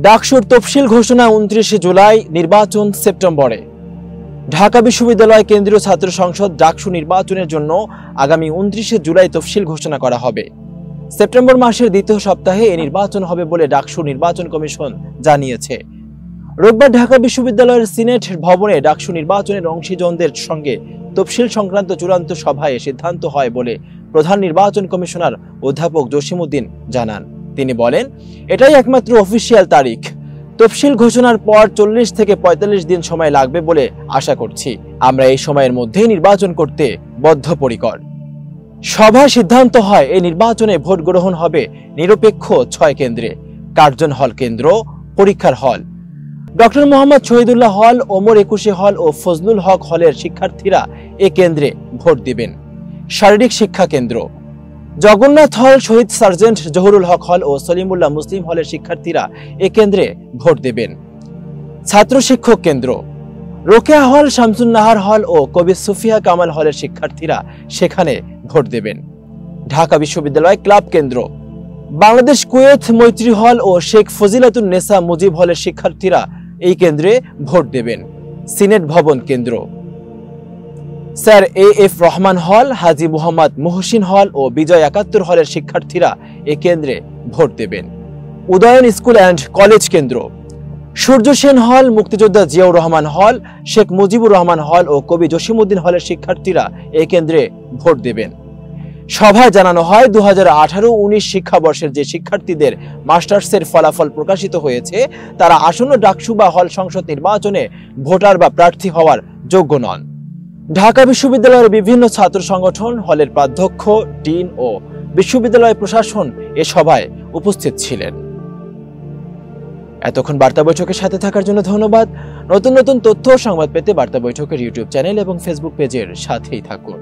ডাকসুর তফসিল ঘোষণা 29 জুলাই, নির্বাচন সেপ্টেম্বরে। ঢাকা বিশ্ববিদ্যালয় কেন্দ্রীয় ছাত্র সংসদ ডাকসু নির্বাচনের জন্য আগামী 29 জুলাই তফসিল ঘোষণা করা হবে। সেপ্টেম্বর মাসের দ্বিতীয় সপ্তাহে এই নির্বাচন হবে বলে ডাকসু নির্বাচন কমিশন জানিয়েছে। রোববার ঢাকা বিশ্ববিদ্যালয়ের সিনেট ভবনে ডাকসু নির্বাচনের অংশীজনদের সঙ্গে তফসিল সংক্রান্ত চূড়ান্ত সভায় সিদ্ধান্ত হয় বলে প্রধান নির্বাচন কমিশনার অধ্যাপক জসিমউদ্দিন জানান। তিনি বলেন, এটাই একমাত্র অফিসিয়াল তারিখ। তফসিল ঘোষণার পর 40 থেকে 45 দিন সময় লাগবে বলে আশা করছি। আমরা এই সময়ের মধ্যেই নির্বাচন করতে বদ্ধপরিকর। সভায় সিদ্ধান্ত হয় এই নির্বাচনে ভোট গ্রহণ হবে নিরপেক্ষ 6 কেন্দ্রে। কার্জন হল কেন্দ্র, পরীক্ষার হল ডক্টর মোহাম্মদ শহীদুল্লাহ হল, ওমর একুশে হল ও ফজলুল হক হলের শিক্ষার্থীরা এ কেন্দ্রে ভোট দিবেন। শারীরিক শিক্ষা কেন্দ্র, জগন্নাথ হল, শহীদ সার্জেন্ট জহুরুল হক হল ও সলিমুল্লাহ মুসলিম হলের শিক্ষার্থীরা এ কেন্দ্রে ভোট দেবেন। ছাত্র শিক্ষক কেন্দ্র, রোকেয়া হল, শামসুন নাহার হল ও কবি সুফিয়া কামাল হলের শিক্ষার্থীরা সেখানে ভোট দেবেন। ঢাকা বিশ্ববিদ্যালয় ক্লাব কেন্দ্র, বাংলাদেশ কুয়েত মৈত্রী হল ও শেখ ফজিলাতুন নেসা মুজিব হলের শিক্ষার্থীরা এই কেন্দ্রে ভোট দেবেন। সিনেট ভবন কেন্দ্র, স্যার এ.এফ. রহমান হল, হাজী মুহাম্মদ মুহসিন হল ও বিজয় 71 হলের শিক্ষার্থীরা এ কেন্দ্রে ভোট দেবেন। উদয়ন স্কুল অ্যান্ড কলেজ কেন্দ্র, সূর্য সেন হল, মুক্তিযোদ্ধা জিয়াউর রহমান হল, শেখ মুজিবুর রহমান হল ও কবি জসিমউদ্দিন হলের শিক্ষার্থীরা এ কেন্দ্রে ভোট দেবেন। সভায় জানানো হয়, 2018-19 শিক্ষাবর্ষের যে শিক্ষার্থীদের মাস্টার্সের ফলাফল প্রকাশিত হয়েছে তারা আসন্ন ডাকসু বা হল সংসদ নির্বাচনে ভোটার বা প্রার্থী হওয়ার যোগ্য নন। ঢাকা বিশ্ববিদ্যালয়ের বিভিন্ন ছাত্র সংগঠন, হলের প্রাধ্যক্ষ, ডিন ও বিশ্ববিদ্যালয় প্রশাসন এ সভায় উপস্থিত ছিলেন। এতক্ষণ বার্তা বৈঠকের সাথে থাকার জন্য ধন্যবাদ। নতুন নতুন তথ্য ও সংবাদ পেতে বার্তা বৈঠকের ইউটিউব চ্যানেল এবং ফেসবুক পেজের সাথেই থাকুন।